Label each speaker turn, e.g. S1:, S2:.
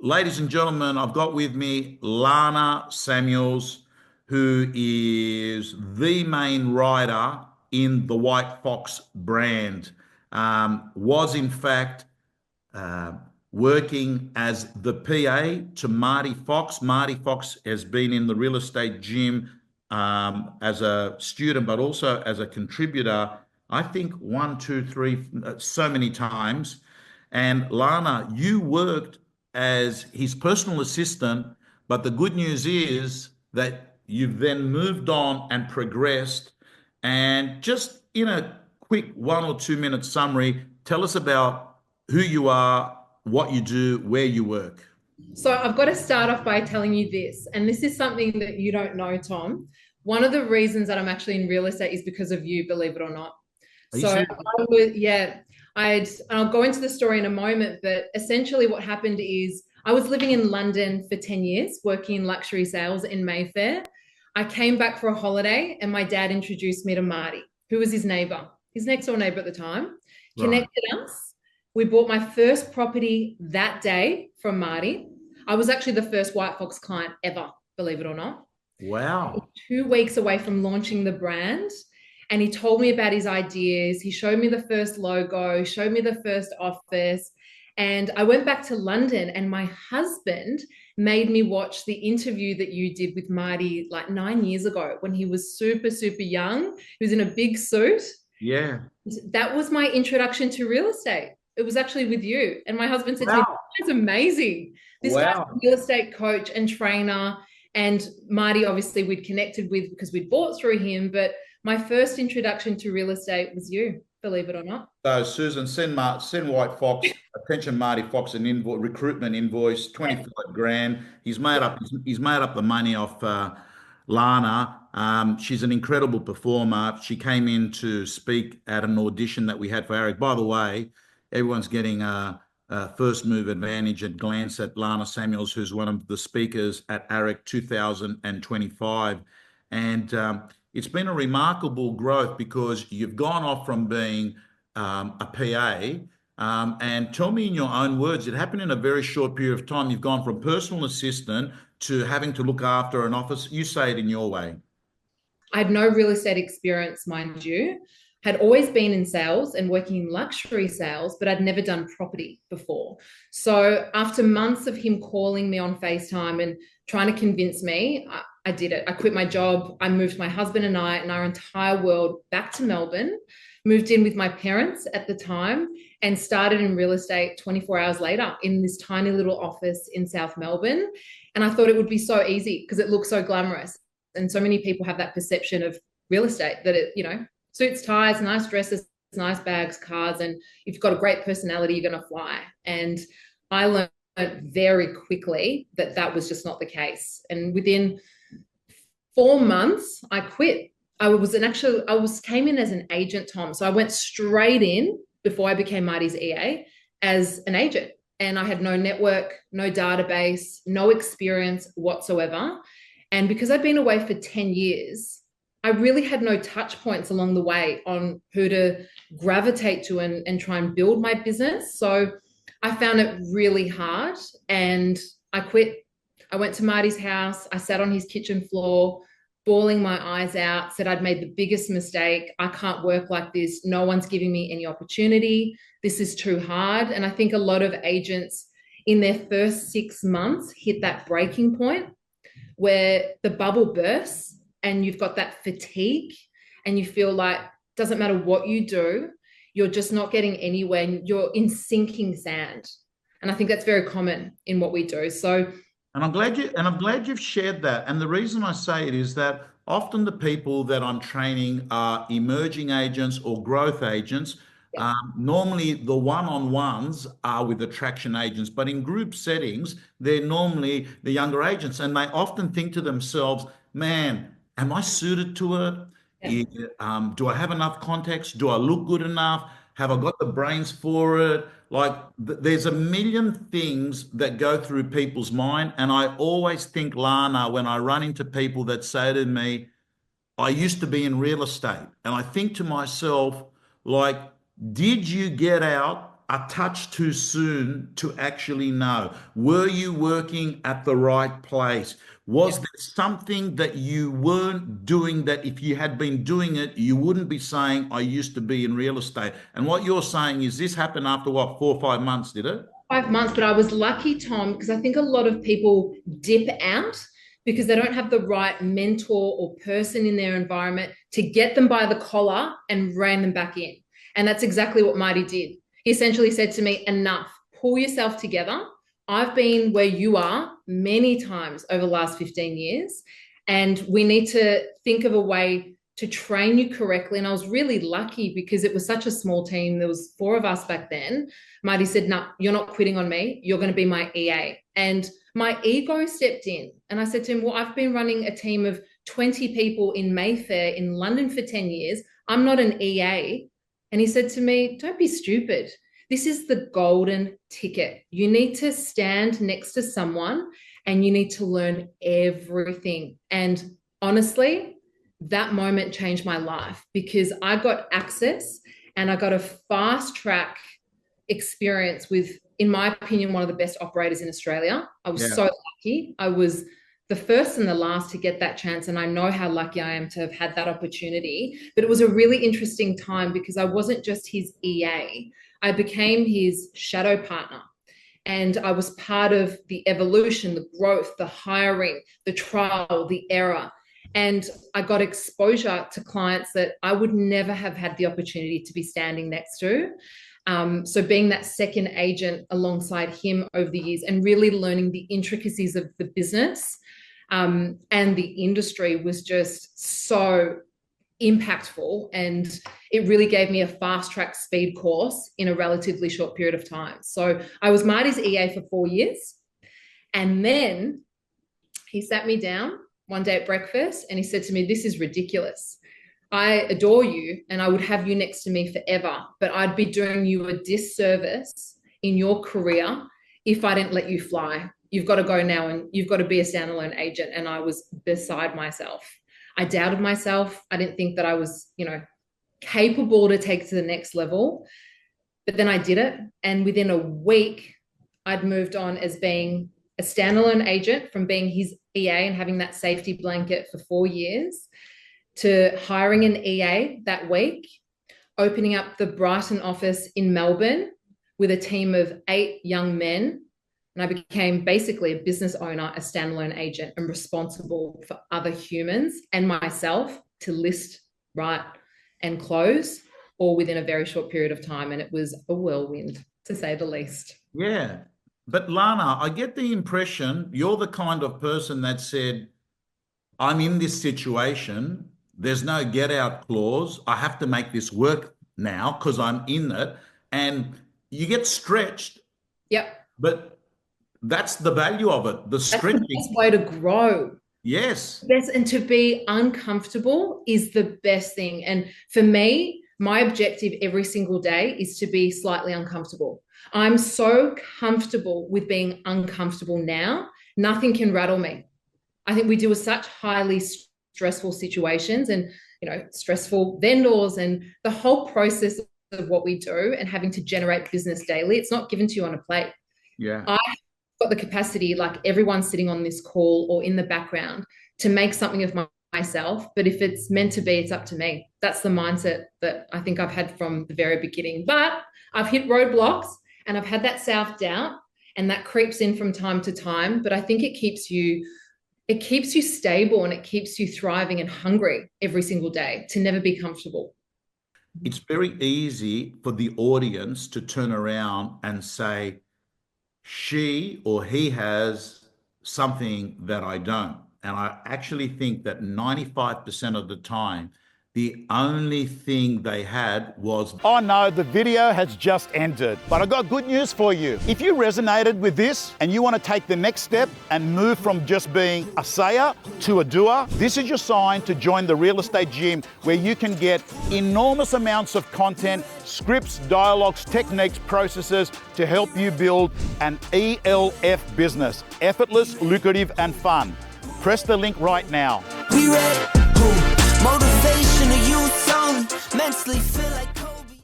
S1: ladies and gentlemen, I've got with me Lana Samuels, who is the main writer in the White Fox brand. Was in fact uh, working as the PA to Marty Fox. Marty Fox has been in the real estate gym as a student, but also as a contributor. I think one, two, three, so many times. And Lana, you worked as his personal assistant, but the good news is that you've then moved on and progressed. And just in a quick 1 or 2 minute summary, tell us about who you are, what you do, where you work.
S2: So I've got to start off by telling you this, and this is something that you don't know, Tom. One of the reasons that I'm actually in real estate is because of you, believe it or not.
S1: Are you
S2: So
S1: serious?
S2: I would, yeah, I'll go into the story in a moment, but essentially what happened is I was living in London for 10 years, working in luxury sales in Mayfair. I came back for a holiday and my dad introduced me to Marty, who was his neighbor, his next door neighbor at the time,
S1: Right.
S2: connected us. We bought my first property that day from Marty. I was actually the first White Fox client ever, believe it or not.
S1: Wow.
S2: 2 weeks away from launching the brand. And he told me about his ideas. He showed me the first logo, showed me the first office. And I went back to London, and my husband made me watch the interview that you did with Marty like 9 years ago when he was super, super young. He was in a big suit.
S1: Yeah.
S2: That was my introduction to real estate. It was actually with you. And my husband said to me,
S1: Wow.
S2: "This guy's amazing. This guy's a
S1: Wow.
S2: real estate coach and trainer." And Marty, obviously, we'd connected with because we'd bought through him. But my first introduction to real estate was you, believe it or not.
S1: So Susan, send White Fox, attention Marty Fox, an invoice, recruitment invoice,
S2: Yeah.
S1: 25 grand. He's made up the money off Lana. She's an incredible performer. She came in to speak at an audition that we had for Eric. By the way, everyone's getting a first move advantage at glance at Lana Samuels, who's one of the speakers at ARIC 2025. And it's been a remarkable growth because you've gone off from being a PA. And tell me in your own words, it happened in a very short period of time. You've gone from personal assistant to having to look after an office. You say it in your way.
S2: I had no real estate experience, mind you. Had always been in sales and working in luxury sales, but I'd never done property before. So after months of him calling me on FaceTime and trying to convince me, I did it. I quit my job. I moved my husband and our entire world back to Melbourne, moved in with my parents at the time, and started in real estate 24 hours later in this tiny little office in South Melbourne. And I thought it would be so easy because it looks so glamorous. And so many people have that perception of real estate that it, suits, ties, nice dresses, nice bags, cars, and if you've got a great personality, you're going to fly. And I learned very quickly that that was just not the case. And within 4 months, I quit. I came in as an agent, Tom. So I went straight in before I became Marty's EA as an agent. And I had no network, no database, no experience whatsoever. And because I'd been away for 10 years, I really had no touch points along the way on who to gravitate to and try and build my business. So I found it really hard and I quit. I went to Marty's house. I sat on his kitchen floor, bawling my eyes out, said I'd made the biggest mistake. I can't work like this. No one's giving me any opportunity. This is too hard. And I think a lot of agents in their first 6 months hit that breaking point where the bubble bursts and you've got that fatigue and you feel like it doesn't matter what you do, you're just not getting anywhere. You're in sinking sand. And I think that's very common in what we do. So
S1: And I'm glad you've shared that. And the reason I say it is that often the people that I'm training are emerging agents or growth agents.
S2: yeah,
S1: Normally, the one-on-ones are with attraction agents, but in group settings, they're normally the younger agents, and they often think to themselves, "Man, am I suited to it?
S2: yeah.
S1: Do I have enough context? Do I look good enough? Have I got the brains for it?" Like there's a million things that go through people's mind. And I always think, Lana, when I run into people that say to me, I used to be in real estate. And I think to myself, like, did you get out a touch too soon to actually know? Were you working at the right place? Was there something that you weren't doing that if you had been doing it, you wouldn't be saying, I used to be in real estate? And what you're saying is this happened after what, 4 or 5 months, did it?
S2: 5 months, but I was lucky, Tom, because I think a lot of people dip out because they don't have the right mentor or person in their environment to get them by the collar and rein them back in. And that's exactly what Marty did. He essentially said to me, enough, pull yourself together. I've been where you are many times over the last 15 years, and we need to think of a way to train you correctly. And I was really lucky because it was such a small team. There was 4 of us back then. Marty said, no, you're not quitting on me. You're going to be my EA. And my ego stepped in. And I said to him, well, I've been running a team of 20 people in Mayfair in London for 10 years. I'm not an EA. And he said to me, don't be stupid. This is the golden ticket. You need to stand next to someone and you need to learn everything. And honestly, that moment changed my life because I got access and I got a fast track experience with, in my opinion, one of the best operators in Australia. I was so lucky. I was the first and the last to get that chance. And I know how lucky I am to have had that opportunity. But it was a really interesting time because I wasn't just his EA. I became his shadow partner. And I was part of the evolution, the growth, the hiring, the trial, the error. And I got exposure to clients that I would never have had the opportunity to be standing next to. So being that second agent alongside him over the years and really learning the intricacies of the business and the industry was just so impactful. And it really gave me a fast track speed course in a relatively short period of time. So I was Marty's EA for 4 years. And then he sat me down one day at breakfast and he said to me, this is ridiculous. I adore you and I would have you next to me forever, but I'd be doing you a disservice in your career if I didn't let you fly. You've got to go now and you've got to be a standalone agent. And I was beside myself. I doubted myself. I didn't think that I was, capable to take to the next level, but then I did it. And within a week, I'd moved on as being a standalone agent from being his EA and having that safety blanket for 4 years to hiring an EA that week, opening up the Brighton office in Melbourne with a team of 8 young men. And I became basically a business owner, a standalone agent, and responsible for other humans and myself to list, write, and close, all within a very short period of time. And it was a whirlwind, to say the least.
S1: Yeah. But Lana, I get the impression you're the kind of person that said, I'm in this situation. There's no get out clause. I have to make this work now because I'm in it. And you get stretched.
S2: Yep.
S1: But that's the value of it. The stretching.
S2: That's the best way to grow.
S1: Yes.
S2: Yes, and to be uncomfortable is the best thing. And for me, my objective every single day is to be slightly uncomfortable. I'm so comfortable with being uncomfortable now. Nothing can rattle me. I think we deal with such highly stressful situations and, stressful vendors and the whole process of what we do and having to generate business daily. It's not given to you on a plate.
S1: Yeah.
S2: I've got the capacity, like everyone sitting on this call or in the background, to make something of myself. But if it's meant to be, it's up to me. That's the mindset that I think I've had from the very beginning. But I've hit roadblocks and I've had that self-doubt and that creeps in from time to time. But I think it keeps you stable and it keeps you thriving and hungry every single day to never be comfortable.
S1: It's very easy for the audience to turn around and say, she or he has something that I don't. And I actually think that 95% of the time, the only thing they had was...
S3: Oh no, the video has just ended. But I got good news for you. If you resonated with this and you want to take the next step and move from just being a sayer to a doer, this is your sign to join the Real Estate Gym, where you can get enormous amounts of content, scripts, dialogues, techniques, processes to help you build an ELF business. Effortless, lucrative, and fun. Press the link right now.
S4: We ready? Motivation to youth only. Mentally feel like